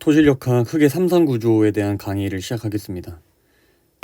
토질역학 흙의 삼상구조에 대한 강의를 시작하겠습니다.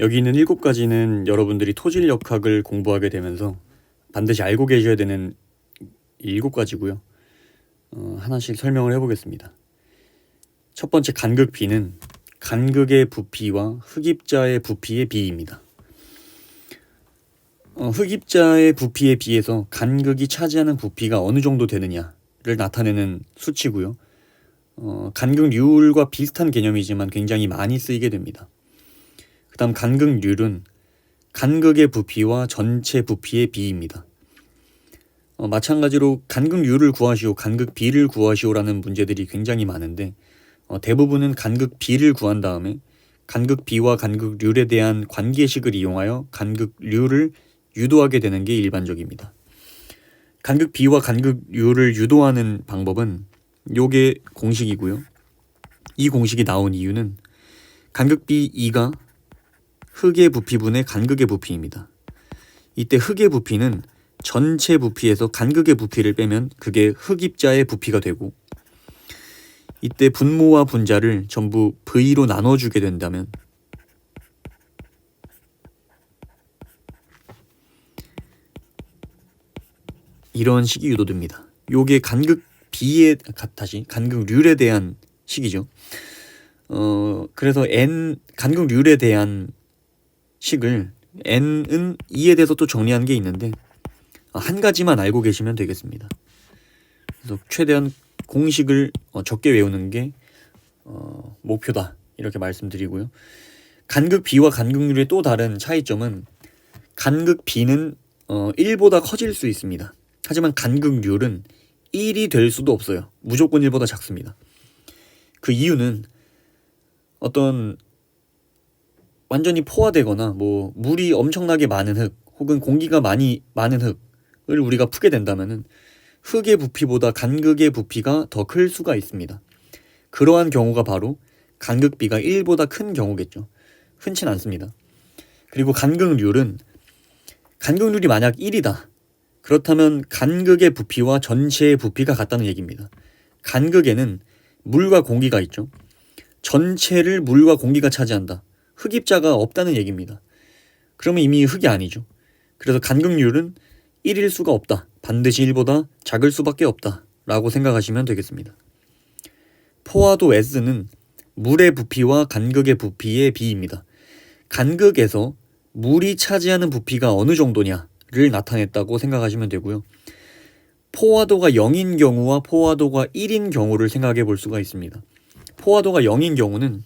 여기 있는 7가지는 여러분들이 토질역학을 공부하게 되면서 반드시 알고 계셔야 되는 7가지고요. 하나씩 설명을 해보겠습니다. 첫 번째 간극 B는 간극의 부피와 흑입자의 부피의 비입니다. 흑입자의 부피에 비해서 간극이 차지하는 부피가 어느 정도 되느냐를 나타내는 수치고요. 간극률과 비슷한 개념이지만 굉장히 많이 쓰이게 됩니다. 그 다음 간극률은 간극의 부피와 전체 부피의 비입니다. 마찬가지로 간극률을 구하시오, 간극 B를 구하시오라는 문제들이 굉장히 많은데 대부분은 간극 B를 구한 다음에 간극 B와 간극률에 대한 관계식을 이용하여 간극률을 유도하게 되는 게 일반적입니다. 간극 B와 간극률을 유도하는 방법은 요게 공식이고요. 이 공식이 나온 이유는 간극 B2가 흑의 부피분의 간극의 부피입니다. 이때 흑의 부피는 전체 부피에서 간극의 부피를 빼면 그게 흑입자의 부피가 되고, 이때 분모와 분자를 전부 V로 나눠주게 된다면 이런 식이 유도됩니다. 요게 간극 B의 간극률에 대한 식이죠. 그래서 간극률에 대한 식을 n은 2에 대해서 또 정리한 게 있는데 한 가지만 알고 계시면 되겠습니다. 그래서 최대한 공식을 적게 외우는 게 목표다, 이렇게 말씀드리고요. 간극 B와 간극률의 또 다른 차이점은 간극 B는 1보다 커질 수 있습니다. 하지만 간극률은 1이 될 수도 없어요. 무조건 1보다 작습니다. 그 이유는 어떤 완전히 포화되거나 물이 엄청나게 많은 흙 혹은 공기가 많이 많은 흙을 우리가 푸게 된다면은 흙의 부피보다 간극의 부피가 더 클 수가 있습니다. 그러한 경우가 바로 간극 B가 1보다 큰 경우겠죠. 흔치 않습니다. 그리고 간극률이 만약 1이다. 그렇다면 간극의 부피와 전체의 부피가 같다는 얘기입니다. 간극에는 물과 공기가 있죠. 전체를 물과 공기가 차지한다. 흑입자가 없다는 얘기입니다. 그러면 이미 흙이 아니죠. 그래서 간극률은 1일 수가 없다. 반드시 1보다 작을 수밖에 없다 라고 생각하시면 되겠습니다. 포화도 S는 물의 부피와 간극의 부피의 비입니다. 간극에서 물이 차지하는 부피가 어느 정도냐를 나타냈다고 생각하시면 되고요. 포화도가 0인 경우와 포화도가 1인 경우를 생각해 볼 수가 있습니다. 포화도가 0인 경우는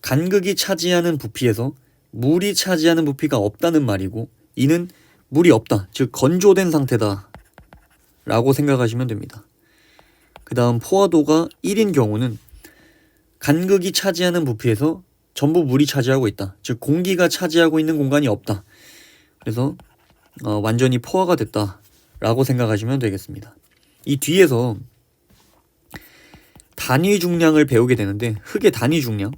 간극이 차지하는 부피에서 물이 차지하는 부피가 없다는 말이고, 이는 물이 없다, 즉 건조된 상태다 라고 생각하시면 됩니다. 그 다음 포화도가 1인 경우는 간극이 차지하는 부피에서 전부 물이 차지하고 있다, 즉 공기가 차지하고 있는 공간이 없다. 그래서 완전히 포화가 됐다 라고 생각하시면 되겠습니다. 이 뒤에서 단위 중량을 배우게 되는데, 흙의 단위 중량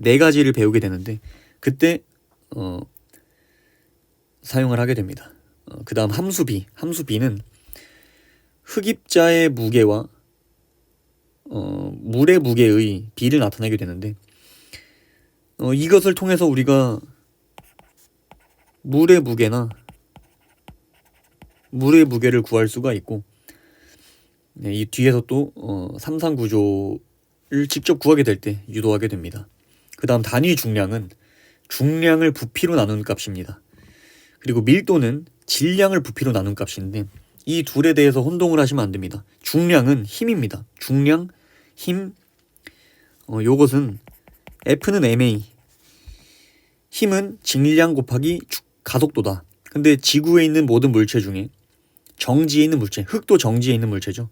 4가지를 배우게 되는데 그때 사용을 하게 됩니다. 그 다음 함수 B는 흑입자의 무게와 물의 무게의 비를 나타내게 되는데 이것을 통해서 우리가 물의 무게를 구할 수가 있고, 이 뒤에서 또 삼상구조를 직접 구하게 될 때 유도하게 됩니다. 그 다음 단위 중량은 중량을 부피로 나눈 값입니다. 그리고 밀도는 질량을 부피로 나눈 값인데 이 둘에 대해서 혼동을 하시면 안 됩니다. 중량은 힘입니다. 중량, 힘, 요것은 F는 ma, 힘은 질량 곱하기 가속도다. 근데 지구에 있는 모든 물체 중에 정지에 있는 물체, 흙도 정지에 있는 물체죠.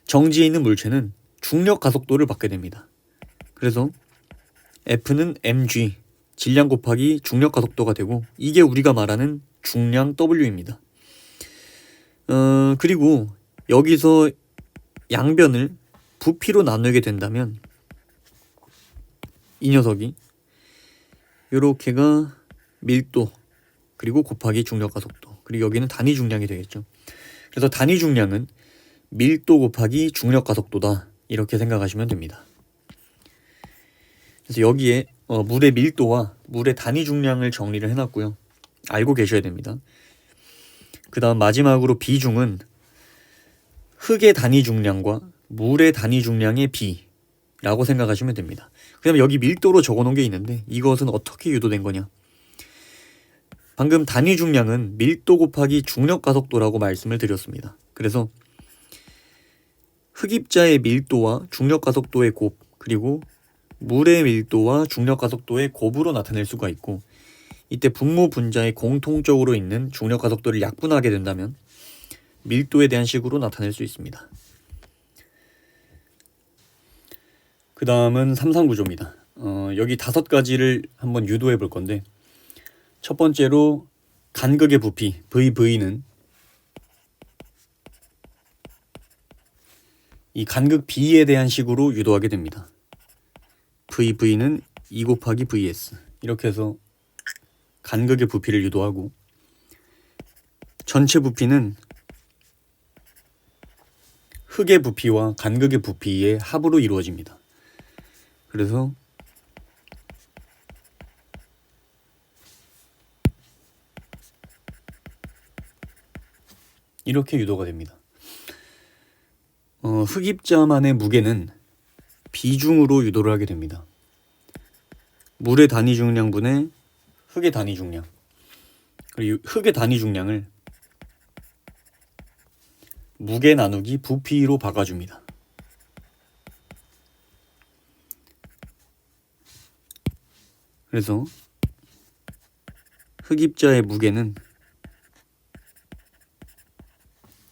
정지에 있는 물체는 중력 가속도를 받게 됩니다. 그래서 F는 mg, 질량 곱하기 중력 가속도가 되고, 이게 우리가 말하는 중량 W입니다. 그리고 여기서 양변을 부피로 나누게 된다면 이 녀석이 요렇게가 밀도, 그리고 곱하기 중력 가속도, 그리고 여기는 단위 중량이 되겠죠. 그래서 단위 중량은 밀도 곱하기 중력 가속도다. 이렇게 생각하시면 됩니다. 그래서 여기에 물의 밀도와 물의 단위 중량을 정리를 해놨고요. 알고 계셔야 됩니다. 그 다음 마지막으로 비중은 흙의 단위 중량과 물의 단위 중량의 비라고 생각하시면 됩니다. 그 다음에 여기 밀도로 적어놓은 게 있는데 이것은 어떻게 유도된 거냐. 방금 단위 중량은 밀도 곱하기 중력 가속도라고 말씀을 드렸습니다. 그래서 흙입자의 밀도와 중력 가속도의 곱, 그리고 물의 밀도와 중력 가속도의 곱으로 나타낼 수가 있고, 이때 분모 분자에 공통적으로 있는 중력 가속도를 약분하게 된다면 밀도에 대한 식으로 나타낼 수 있습니다. 그 다음은 삼상구조입니다. 여기 5가지를 한번 유도해 볼 건데, 첫 번째로 간극의 부피 VV는 이 간극 B에 대한 식으로 유도하게 됩니다. VV는 2 곱하기 VS, 이렇게 해서 간극의 부피를 유도하고, 전체 부피는 흙의 부피와 간극의 부피의 합으로 이루어집니다. 그래서 이렇게 유도가 됩니다. 흙입자만의 무게는 비중으로 유도를 하게 됩니다. 물의 단위 중량분의 흙의 단위 중량, 그리고 흙의 단위 중량을 무게 나누기 부피로 바꿔줍니다. 그래서 흙입자의 무게는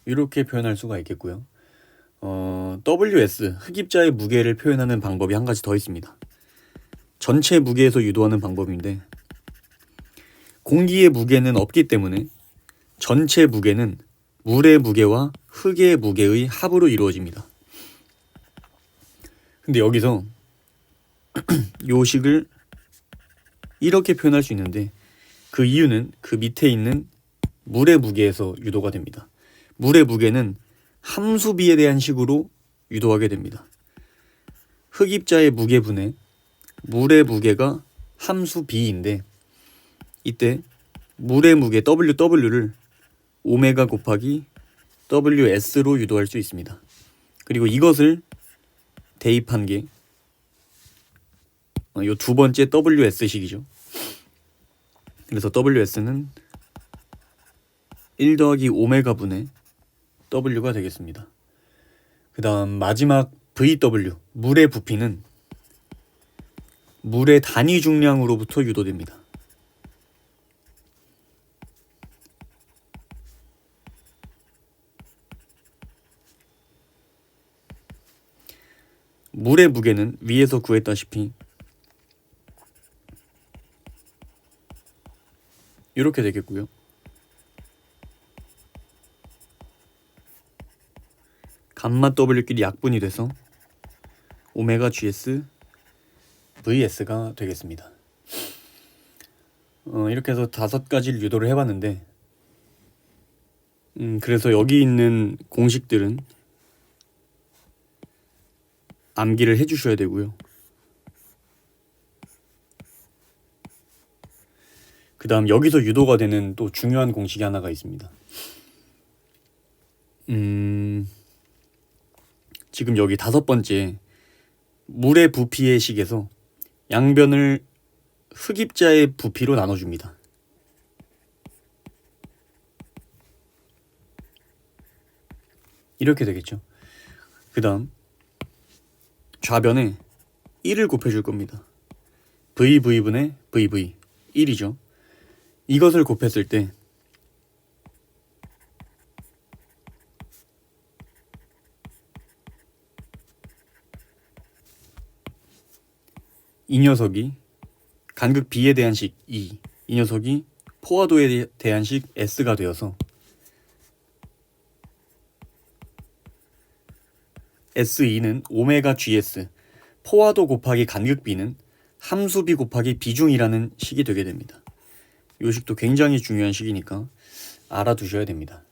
이렇게 표현할 수가 있겠고요. WS, 흙입자의 무게를 표현하는 방법이 한 가지 더 있습니다. 전체 무게에서 유도하는 방법인데, 공기의 무게는 없기 때문에 전체 무게는 물의 무게와 흙의 무게의 합으로 이루어집니다. 근데 여기서 요 식을 이렇게 표현할 수 있는데, 그 이유는 그 밑에 있는 물의 무게에서 유도가 됩니다. 물의 무게는 함수비에 대한 식으로 유도하게 됩니다. 흙입자의 무게분의 물의 무게가 함수 B인데, 이때 물의 무게 WW를 오메가 곱하기 WS로 유도할 수 있습니다. 그리고 이것을 대입한 게 요 두 번째 WS식이죠. 그래서 WS는 1 더하기 오메가 분의 W가 되겠습니다. 그 다음 마지막 VW, 물의 부피는 물의 단위 중량으로부터 유도됩니다. 물의 무게는 위에서 구했다시피 이렇게 되겠고요. 감마 W끼리 약분이 돼서 오메가 GS VS가 되겠습니다. 이렇게 해서 5가지를 유도를 해봤는데, 그래서 여기 있는 공식들은 암기를 해주셔야 되고요. 그 다음 여기서 유도가 되는 또 중요한 공식이 하나가 있습니다. 지금 여기 5번째 물의 부피의 식에서 양변을 흙입자의 부피로 나눠줍니다. 이렇게 되겠죠. 그 다음 좌변에 1을 곱해줄 겁니다. VV분의 VV 1이죠. 이것을 곱했을 때 이 녀석이 간극 B에 대한 식 2, 이 녀석이 포화도에 대한 식 S가 되어서 S2는 오메가 GS, 포화도 곱하기 간극 B는 함수 B 곱하기 비중이라는 식이 되게 됩니다. 이 식도 굉장히 중요한 식이니까 알아두셔야 됩니다.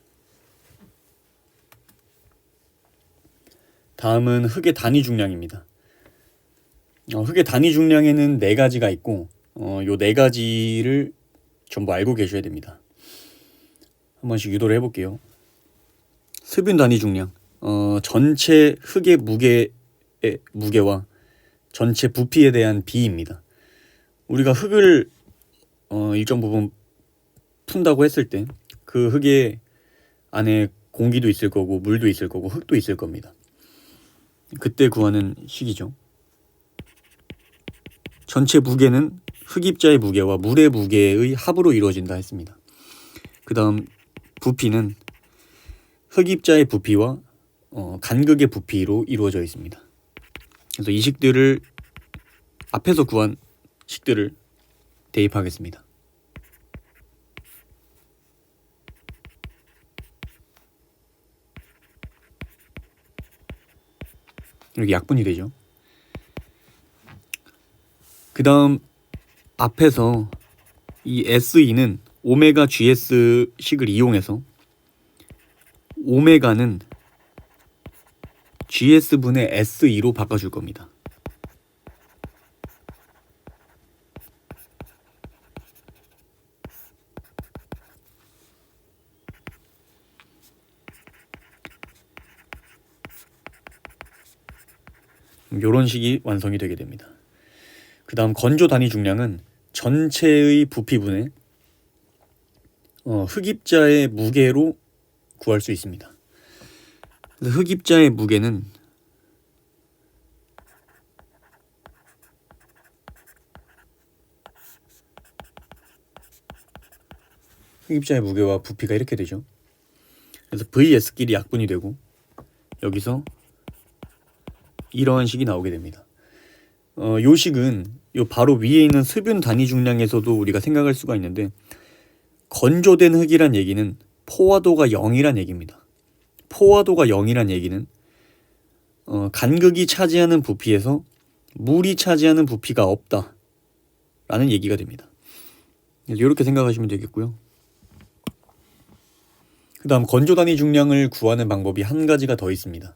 다음은 흙의 단위 중량입니다. 흙의 단위 중량에는 네 가지가 있고 요 네 가지를 전부 알고 계셔야 됩니다. 한 번씩 유도를 해볼게요. 습윤 단위 중량, 전체 흙의 무게와 전체 부피에 대한 비입니다. 우리가 흙을 일정 부분 푼다고 했을 때 그 흙의 안에 공기도 있을 거고 물도 있을 거고 흙도 있을 겁니다. 그때 구하는 식이죠. 전체 무게는 흙입자의 무게와 물의 무게의 합으로 이루어진다 했습니다. 그 다음 부피는 흙입자의 부피와 간극의 부피로 이루어져 있습니다. 그래서 이 식들을 앞에서 구한 식들을 대입하겠습니다. 이렇게 약분이 되죠. 그 다음 앞에서 이 SE는 오메가 GS 식을 이용해서 오메가는 GS분의 SE로 바꿔줄 겁니다. 이런 식이 완성이 되게 됩니다. 그 다음 건조 단위 중량은 전체의 부피분의 흙입자의 무게로 구할 수 있습니다. 그래서 흙입자의 무게는 흙입자의 무게와 부피가 이렇게 되죠. 그래서 VS끼리 약분이 되고 여기서 이러한 식이 나오게 됩니다. 요 식은 요 바로 위에 있는 습윤 단위 중량에서도 우리가 생각할 수가 있는데 건조된 흙이란 얘기는 포화도가 0이란 얘기입니다. 포화도가 0이란 얘기는 간극이 차지하는 부피에서 물이 차지하는 부피가 없다 라는 얘기가 됩니다. 이렇게 생각하시면 되겠고요. 그 다음 건조 단위 중량을 구하는 방법이 한 가지가 더 있습니다.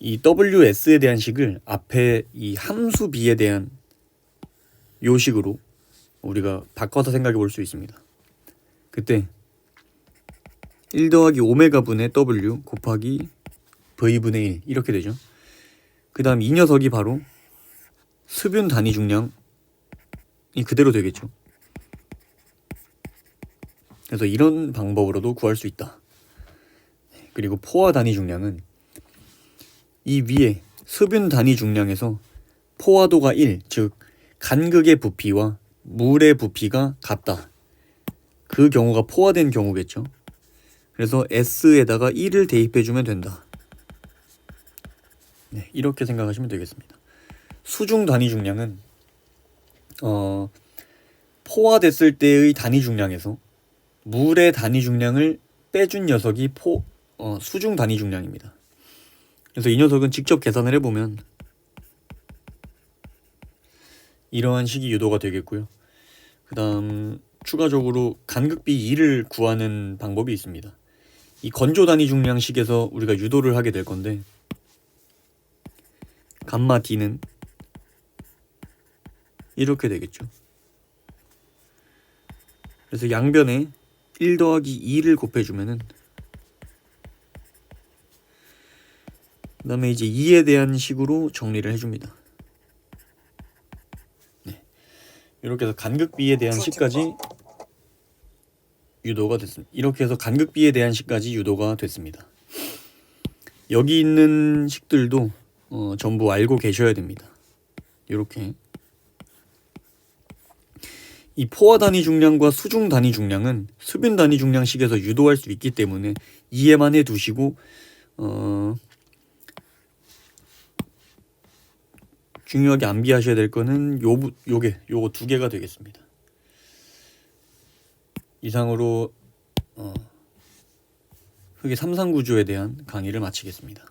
이 WS에 대한 식을 앞에 이 함수 B에 대한 요 식으로 우리가 바꿔서 생각해 볼 수 있습니다. 그때 1 더하기 오메가 분의 W 곱하기 V분의 1 이렇게 되죠. 그 다음 이 녀석이 바로 습윤 단위 중량이 그대로 되겠죠. 그래서 이런 방법으로도 구할 수 있다. 그리고 포화 단위 중량은 이 위에 습윤 단위 중량에서 포화도가 1, 즉 간극의 부피와 물의 부피가 같다. 그 경우가 포화된 경우겠죠. 그래서 S에다가 1을 대입해주면 된다. 네, 이렇게 생각하시면 되겠습니다. 수중 단위 중량은 포화됐을 때의 단위 중량에서 물의 단위 중량을 빼준 녀석이 수중 단위 중량입니다. 그래서 이 녀석은 직접 계산을 해보면 이러한 식이 유도가 되겠고요. 그 다음 추가적으로 간극비 2를 구하는 방법이 있습니다. 이 건조 단위 중량식에서 우리가 유도를 하게 될 건데 감마 D는 이렇게 되겠죠. 그래서 양변에 1 더하기 2를 곱해주면은 그 다음에 이제 2에 대한 식으로 정리를 해줍니다. 네. 이렇게 해서 간극비에 대한 식까지 유도가 됐습니다. 이렇게 해서 간극비에 대한 식까지 유도가 됐습니다. 여기 있는 식들도 전부 알고 계셔야 됩니다. 이렇게 이 포화 단위 중량과 수중 단위 중량은 습윤 단위 중량식에서 유도할 수 있기 때문에 이해만 해두시고 중요하게 암기하셔야 될 거는 요거 두 개가 되겠습니다. 이상으로 흙의 3상 구조에 대한 강의를 마치겠습니다.